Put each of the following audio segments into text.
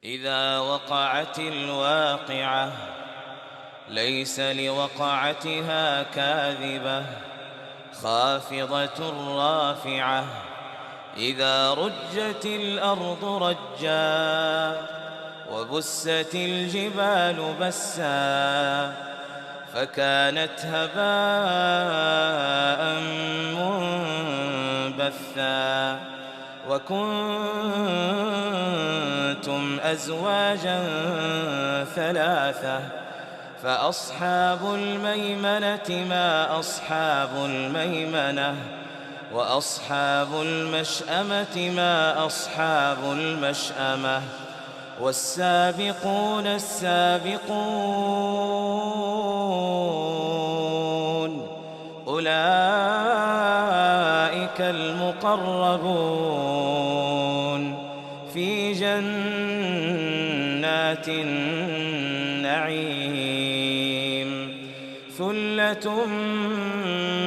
إذا وقعت الواقعة ليس لوقعتها كاذبة خافضة رافعة إذا رجت الأرض رجا وبست الجبال بسا فكانت هباء منبثا وكنتم أزواجا ثلاثة فأصحاب الميمنة ما أصحاب الميمنة وأصحاب المشأمة ما أصحاب المشأمة والسابقون السابقون أولئك المقربون في جنات النعيم ثلة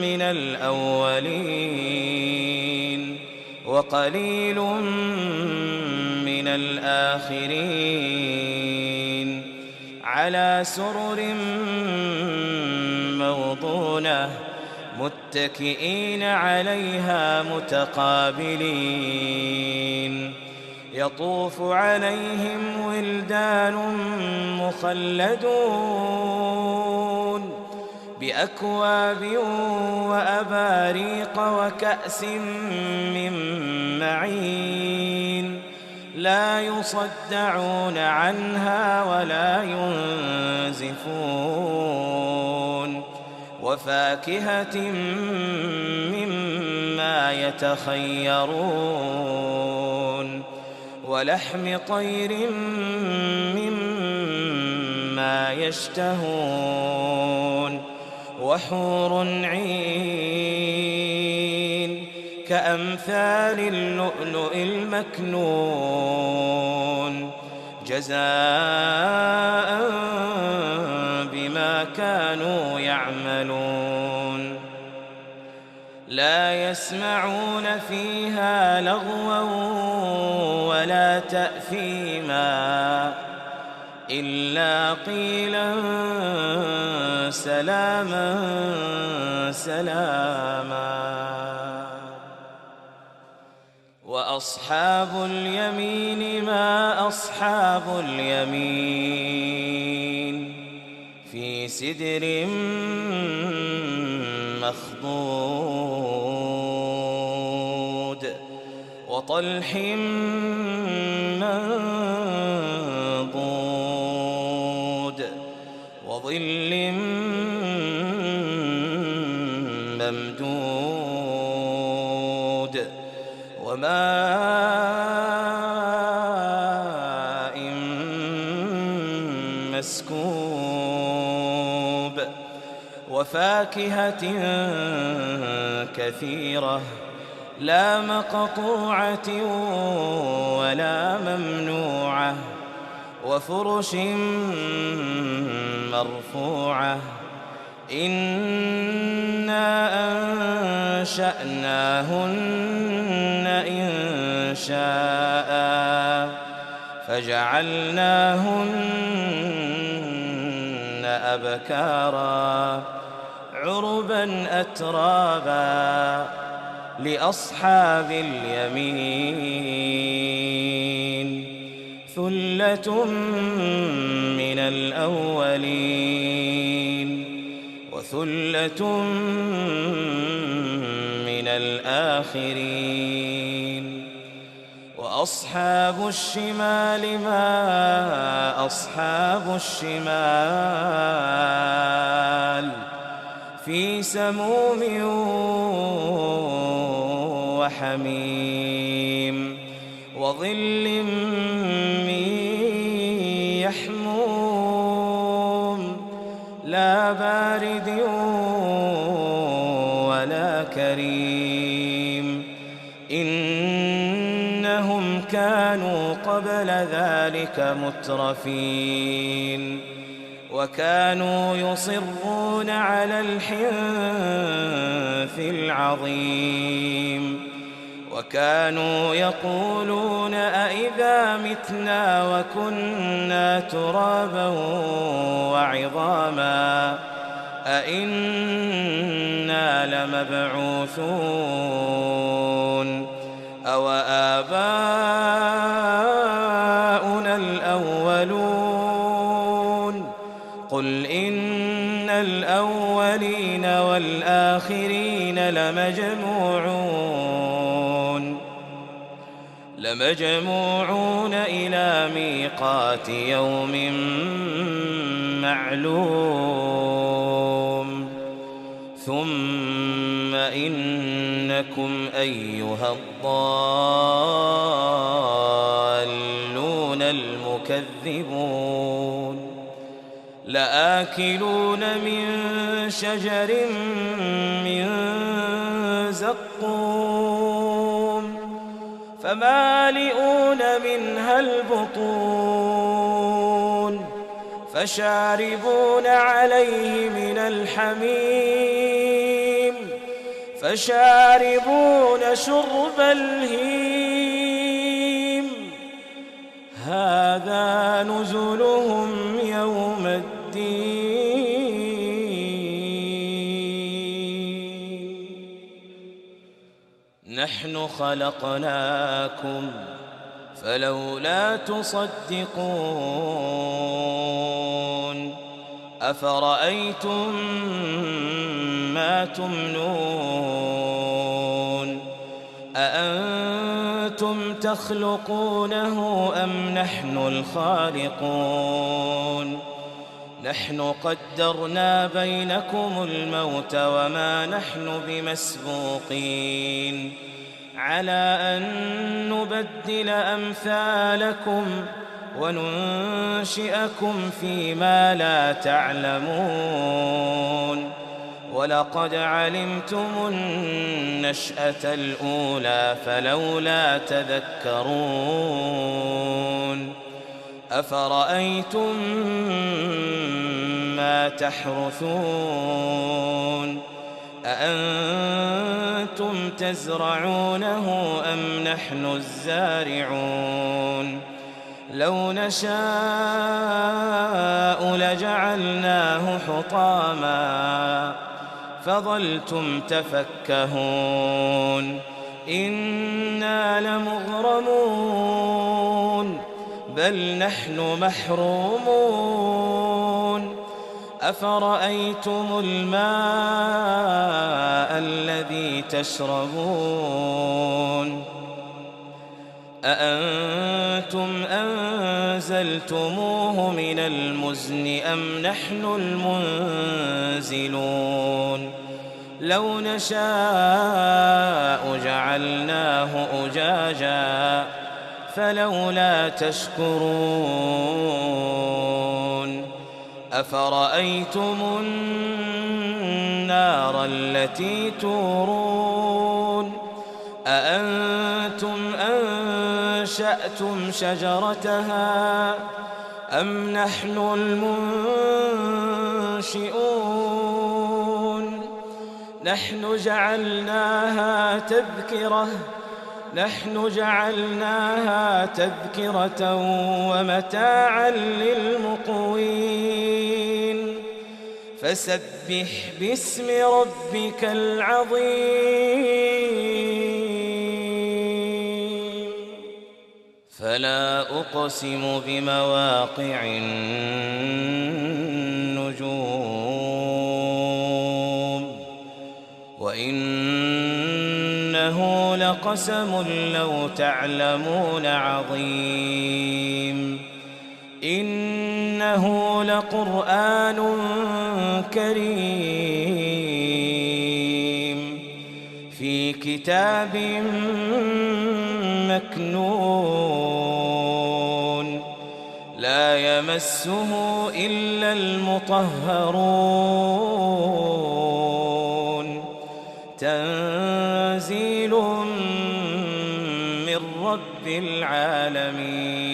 من الأولين وقليل من الآخرين على سرر موضونة متكئين عليها متقابلين يطوف عليهم ولدان مخلدون بأكواب وأباريق وكأس من معين لا يصدعون عنها ولا ينزفون وفاكهة مما يتخيرون ولحم طير مما يشتهون وحور عين كأمثال اللؤلؤ المكنون جزاء بما كانوا يعملون لا يسمعون فيها لغوا ولا تأثيما إلا قيلا سلاما سلاما وأصحاب اليمين ما أصحاب اليمين في سدر مخضود وطلح منضود وظل ممدود وماء مسكوب وفاكهة كثيرة لا مقطوعة ولا ممنوعة وفرش مرفوعة إنا أنشأناهن إنشاء فجعلناهن أبكارا عربا أترابا لأصحاب اليمين ثلة من الأولين وثلة من الآخرين وأصحاب الشمال ما أصحاب الشمال في سموم وحميم وظل من يحموم لا بارد ولا كريم إنهم كانوا قبل ذلك مترفين وكانوا يصرون على الحنث العظيم وكانوا يقولون أئذا متنا وكنا ترابا وعظاما أئنا لمبعوثون أو آباؤنا الأولون قل إن الأولين والآخرين لمجموعون إلى ميقات يوم معلوم ثم إنكم أيها الضالون المكذبون لآكلون من شجر من زقوم فمالئون منها البطون فشاربون عليه من الحميم فشاربون شرب الهيم هذا نزلهم يوم الدين نحن خلقناكم فلولا تصدقون أفرأيتم ما تمنون أأنتم تخلقونه أم نحن الخالقون نحن قدرنا بينكم الموت وما نحن بمسبوقين على أن نبدل أمثالكم وننشئكم فيما لا تعلمون ولقد علمتم النشأة الأولى فلولا تذكرون أفرأيتم ما تحرثون أأنتم تزرعونه أم نحن الزارعون لو نشاء لجعلناه حطاما فظلتم تفكهون إنا لمغرمون بل نحن محرومون أفرأيتم الماء الذي تشربون أأنتم أنزلتموه من المزن أم نحن المنزلون لو نشاء جعلناه أجاجا فلولا تشكرون أفرأيتم النار التي تورون أأنتم أنشأتم شجرتها أم نحن المنشئون نحن جعلناها تذكرة ومتاعا للمقوين فسبح باسم ربك العظيم فلا أقسم بمواقع النجوم وإنه لقسم لو تعلمون عظيم إنه لقرآن كريم في كتاب مكنون لا يمسه إلا المطهرون تنزيل من رب العالمين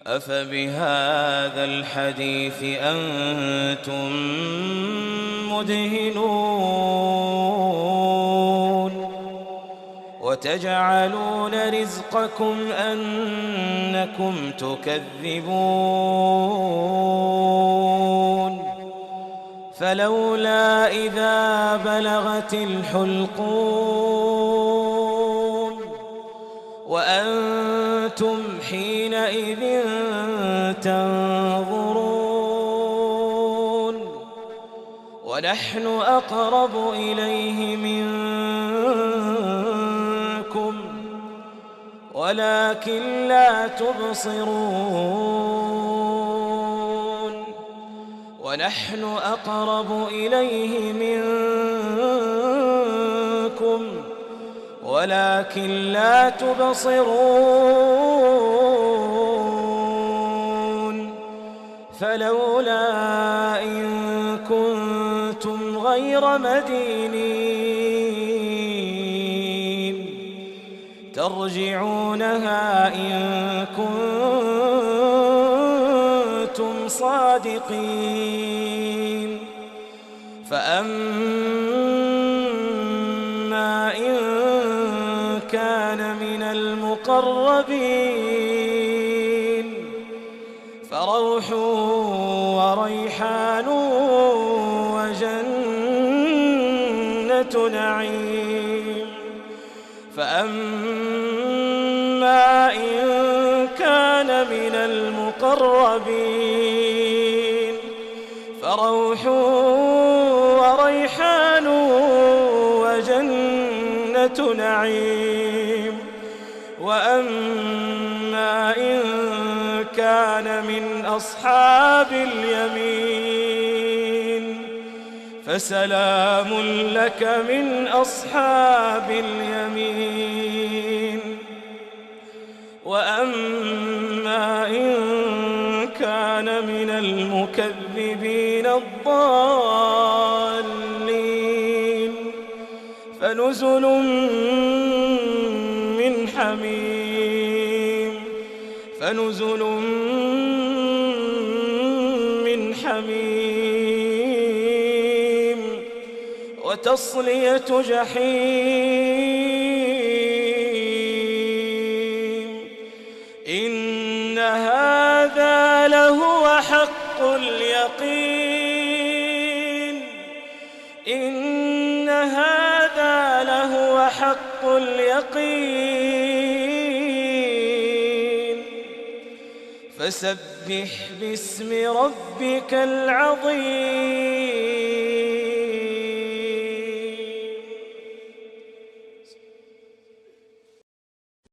أفبهذا الحديث أنتم مدهنون وتجعلون رزقكم أنكم تكذبون فلولا إذا بلغت الحلقوم وأنتم حينئذ تنظرون ونحن أقرب إليه منكم ولكن لا تبصرون ونحن أقرب إليه منكم ولكن لا تبصرون فلولا إن كنتم غير مدينين ترجعونها إن كنتم صادقين فأما إن كان من المقربين فروح وريحان وجنة نعيم فأما إن كان من المقربين فروح وريحان وجنة نعيم وأما إن كان من أصحاب اليمين فسلام لك من أصحاب اليمين وأما إن كان من المكذبين الضالين فنزل من حميم وتصلية جحيم إن هذا لهو حق اليقين إن هذا لهو حق اليقين فسبح باسم ربك العظيم